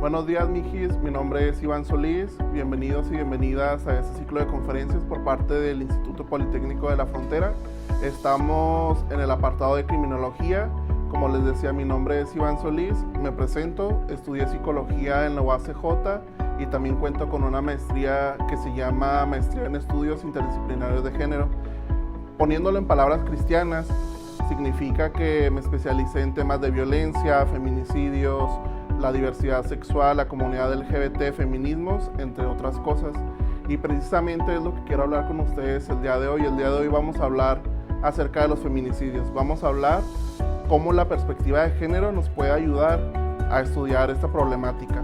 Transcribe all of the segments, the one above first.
Buenos días, mijis. Mi nombre es Iván Solís. Bienvenidos y bienvenidas a este ciclo de conferencias por parte del Instituto Politécnico de la Frontera. Estamos en el apartado de criminología. Como les decía, mi nombre es Iván Solís. Me presento. Estudié psicología en la UACJ y también cuento con una maestría que se llama Maestría en Estudios Interdisciplinarios de Género. Poniéndolo en palabras cristianas, significa que me especialicé en temas de violencia, feminicidios, la diversidad sexual, la comunidad LGBT, feminismos, entre otras cosas. Y precisamente es lo que quiero hablar con ustedes el día de hoy. El día de hoy vamos a hablar acerca de los feminicidios. Vamos a hablar cómo la perspectiva de género nos puede ayudar a estudiar esta problemática.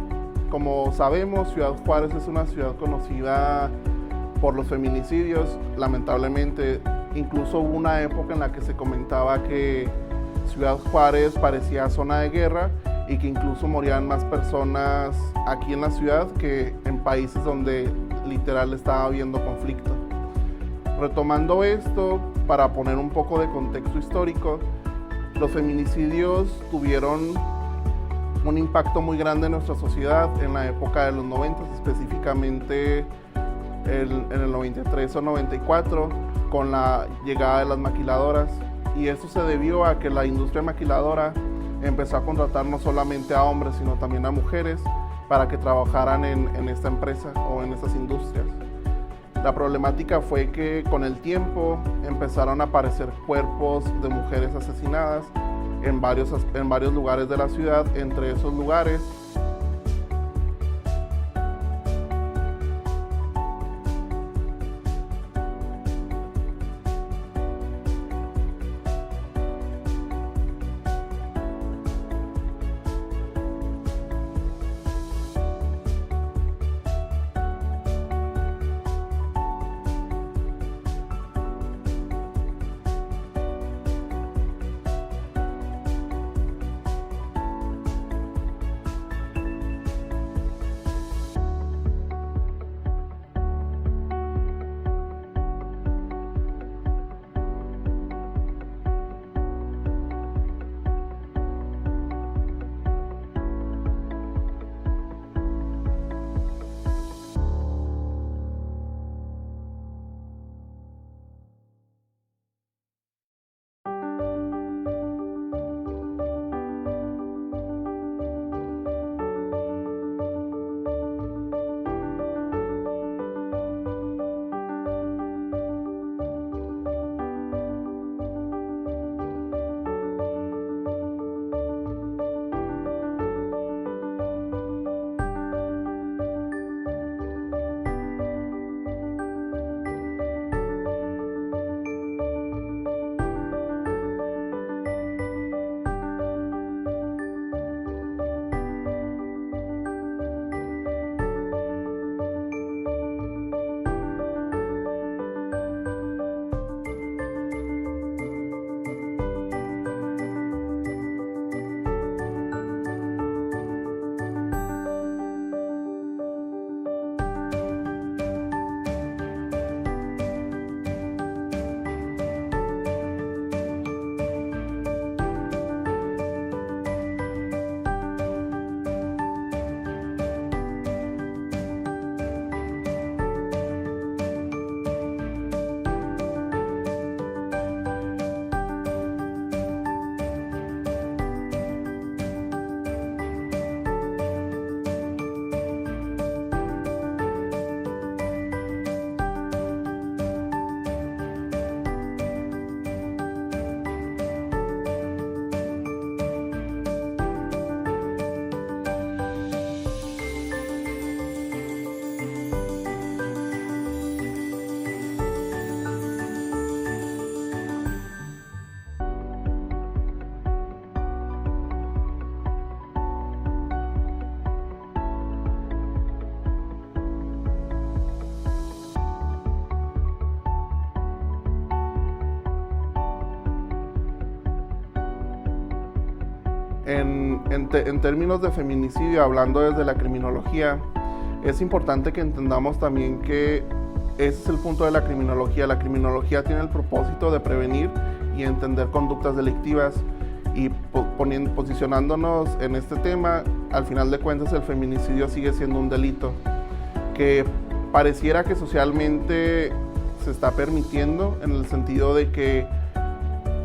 Como sabemos, Ciudad Juárez es una ciudad conocida por los feminicidios. Lamentablemente, incluso hubo una época en la que se comentaba que Ciudad Juárez parecía zona de guerra y que incluso morían más personas aquí en la ciudad que en países donde literal estaba habiendo conflicto. Retomando esto, para poner un poco de contexto histórico, los feminicidios tuvieron un impacto muy grande en nuestra sociedad en la época de los 90, específicamente en el 93 o 94, con la llegada de las maquiladoras. Y eso se debió a que la industria maquiladora empezó a contratar no solamente a hombres, sino también a mujeres para que trabajaran en esta empresa o en estas industrias. La problemática fue que con el tiempo empezaron a aparecer cuerpos de mujeres asesinadas en varios lugares de la ciudad. Entre esos lugares en términos de feminicidio, hablando desde la criminología, es importante que entendamos también que ese es el punto de la criminología. La criminología tiene el propósito de prevenir y entender conductas delictivas Y posicionándonos en este tema, al final de cuentas el feminicidio sigue siendo un delito que pareciera que socialmente se está permitiendo, en el sentido de que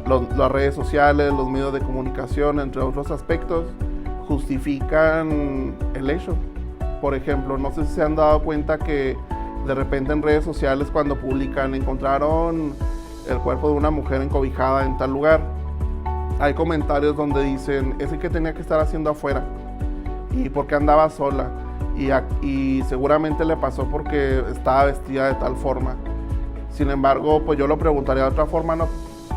las redes sociales, los medios de comunicación, entre otros aspectos, justifican el hecho. Por ejemplo, no sé si se han dado cuenta que de repente en redes sociales, cuando publican encontraron el cuerpo de una mujer encobijada en tal lugar, hay comentarios donde dicen, ese que tenía que estar haciendo afuera, y por qué andaba sola, y seguramente le pasó porque estaba vestida de tal forma. Sin embargo, pues yo lo preguntaría de otra forma, ¿no?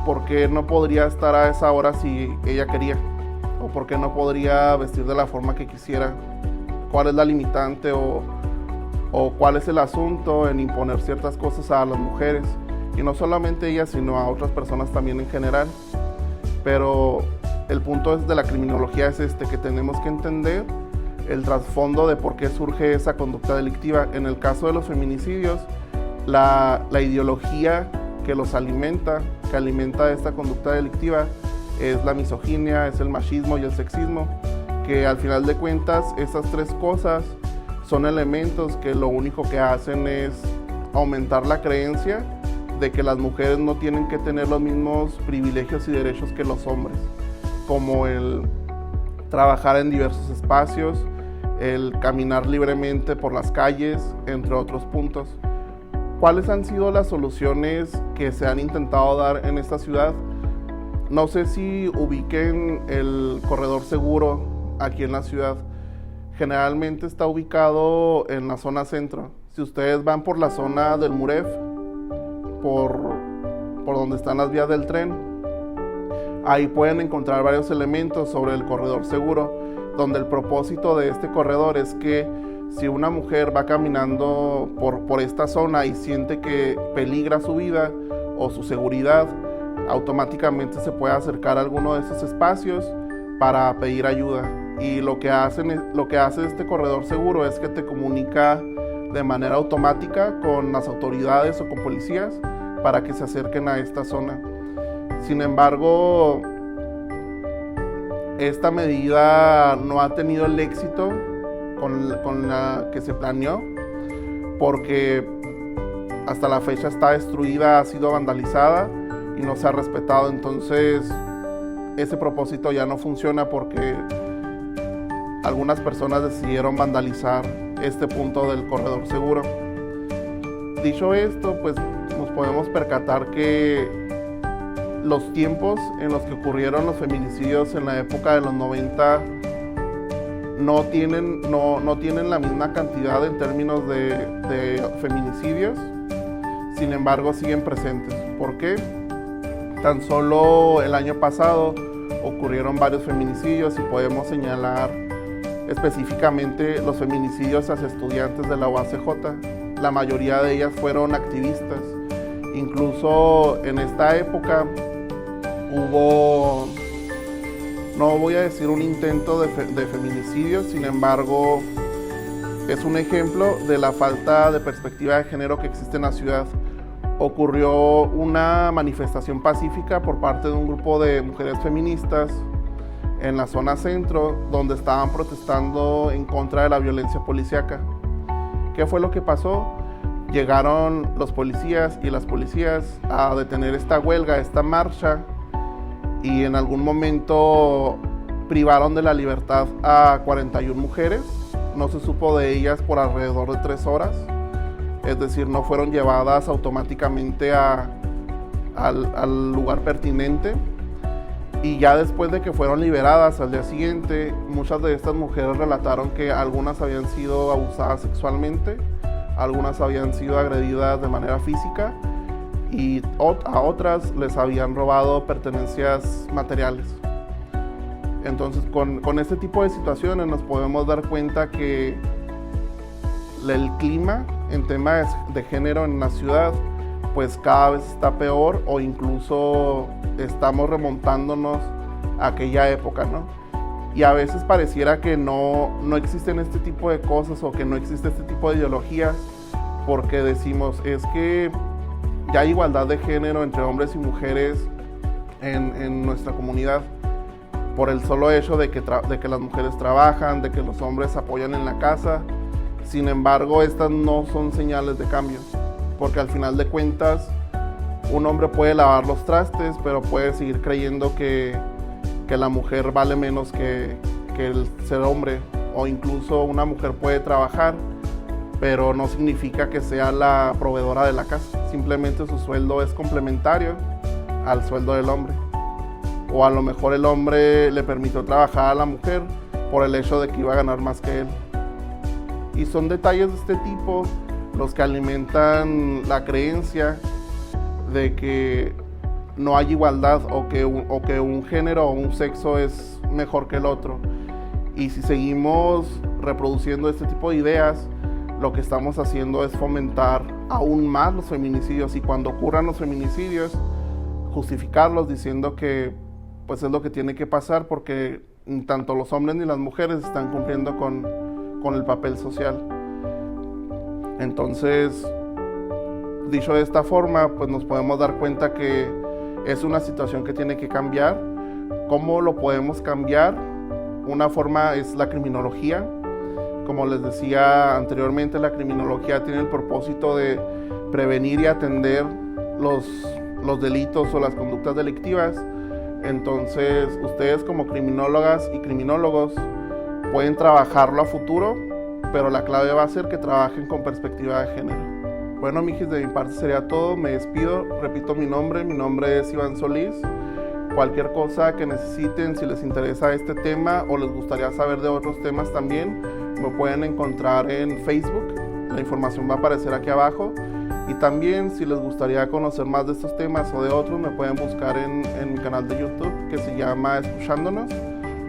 ¿Por qué no podría estar a esa hora si ella quería? ¿O por qué no podría vestir de la forma que quisiera? ¿Cuál es la limitante o cuál es el asunto en imponer ciertas cosas a las mujeres? Y no solamente ellas, sino a otras personas también en general. Pero el punto de la criminología es que tenemos que entender el trasfondo de por qué surge esa conducta delictiva. En el caso de los feminicidios, la ideología que los alimenta, que alimenta esta conducta delictiva, es la misoginia, es el machismo y el sexismo, que al final de cuentas esas tres cosas son elementos que lo único que hacen es aumentar la creencia de que las mujeres no tienen que tener los mismos privilegios y derechos que los hombres, como el trabajar en diversos espacios, el caminar libremente por las calles, entre otros puntos. ¿Cuáles han sido las soluciones que se han intentado dar en esta ciudad? No sé si ubiquen el corredor seguro aquí en la ciudad. Generalmente está ubicado en la zona centro. Si ustedes van por la zona del Muref, por donde están las vías del tren, ahí pueden encontrar varios elementos sobre el corredor seguro, donde el propósito de este corredor es que si una mujer va caminando por esta zona y siente que peligra su vida o su seguridad, automáticamente se puede acercar a alguno de esos espacios para pedir ayuda. Y lo que hace este corredor seguro es que te comunica de manera automática con las autoridades o con policías para que se acerquen a esta zona. Sin embargo, esta medida no ha tenido el éxito con la que se planeó, porque hasta la fecha está destruida, ha sido vandalizada y no se ha respetado. Entonces ese propósito ya no funciona porque algunas personas decidieron vandalizar este punto del corredor seguro. Dicho esto, pues nos podemos percatar que los tiempos en los que ocurrieron los feminicidios en la época de los 90 no tienen la misma cantidad en términos de feminicidios. Sin embargo, siguen presentes. ¿Por qué? Tan solo el año pasado ocurrieron varios feminicidios y podemos señalar específicamente los feminicidios hacia estudiantes de la UACJ. La mayoría de ellas fueron activistas. Incluso en esta época hubo, no voy a decir un intento de feminicidio, sin embargo, es un ejemplo de la falta de perspectiva de género que existe en la ciudad. Ocurrió una manifestación pacífica por parte de un grupo de mujeres feministas en la zona centro, donde estaban protestando en contra de la violencia policíaca. ¿Qué fue lo que pasó? Llegaron los policías y las policías a detener esta huelga, esta marcha, y en algún momento privaron de la libertad a 41 mujeres. No se supo de ellas por alrededor de 3 horas, es decir, no fueron llevadas automáticamente al lugar pertinente. Y ya después de que fueron liberadas al día siguiente, muchas de estas mujeres relataron que algunas habían sido abusadas sexualmente, algunas habían sido agredidas de manera física y a otras les habían robado pertenencias materiales. Entonces, con este tipo de situaciones nos podemos dar cuenta que el clima en temas de género en la ciudad pues cada vez está peor, o incluso estamos remontándonos a aquella época, ¿no? Y a veces pareciera que no existen este tipo de cosas o que no existe este tipo de ideologías, porque decimos, es que ya hay igualdad de género entre hombres y mujeres en nuestra comunidad. por el solo hecho de que las mujeres trabajan, de que los hombres apoyan en la casa. Sin embargo, estas no son señales de cambio, porque al final de cuentas un hombre puede lavar los trastes, pero puede seguir creyendo que la mujer vale menos que el ser hombre, o incluso una mujer puede trabajar, pero no significa que sea la proveedora de la casa. Simplemente su sueldo es complementario al sueldo del hombre. O a lo mejor el hombre le permitió trabajar a la mujer por el hecho de que iba a ganar más que él. Y son detalles de este tipo los que alimentan la creencia de que no hay igualdad o que un género o un sexo es mejor que el otro. Y si seguimos reproduciendo este tipo de ideas, lo que estamos haciendo es fomentar aún más los feminicidios, y cuando ocurran los feminicidios, justificarlos diciendo que pues es lo que tiene que pasar porque ni tanto los hombres ni las mujeres están cumpliendo con el papel social. Entonces, dicho de esta forma, pues nos podemos dar cuenta que es una situación que tiene que cambiar. ¿Cómo lo podemos cambiar? Una forma es la criminología. Como les decía anteriormente, la criminología tiene el propósito de prevenir y atender los delitos o las conductas delictivas. Entonces, ustedes como criminólogas y criminólogos pueden trabajarlo a futuro, pero la clave va a ser que trabajen con perspectiva de género. Bueno, mijis, de mi parte sería todo. Me despido. Repito mi nombre es Iván Solís. Cualquier cosa que necesiten, si les interesa este tema o les gustaría saber de otros temas también, me pueden encontrar en Facebook. La información va a aparecer aquí abajo. Y también, si les gustaría conocer más de estos temas o de otros, me pueden buscar en mi canal de YouTube, que se llama Escuchándonos,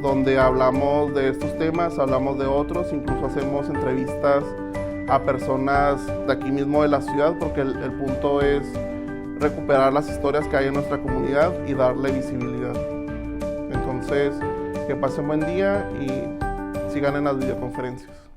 donde hablamos de estos temas, hablamos de otros, incluso hacemos entrevistas a personas de aquí mismo de la ciudad, porque el punto es recuperar las historias que hay en nuestra comunidad y darle visibilidad. Entonces, que pasen buen día y sigan en las videoconferencias.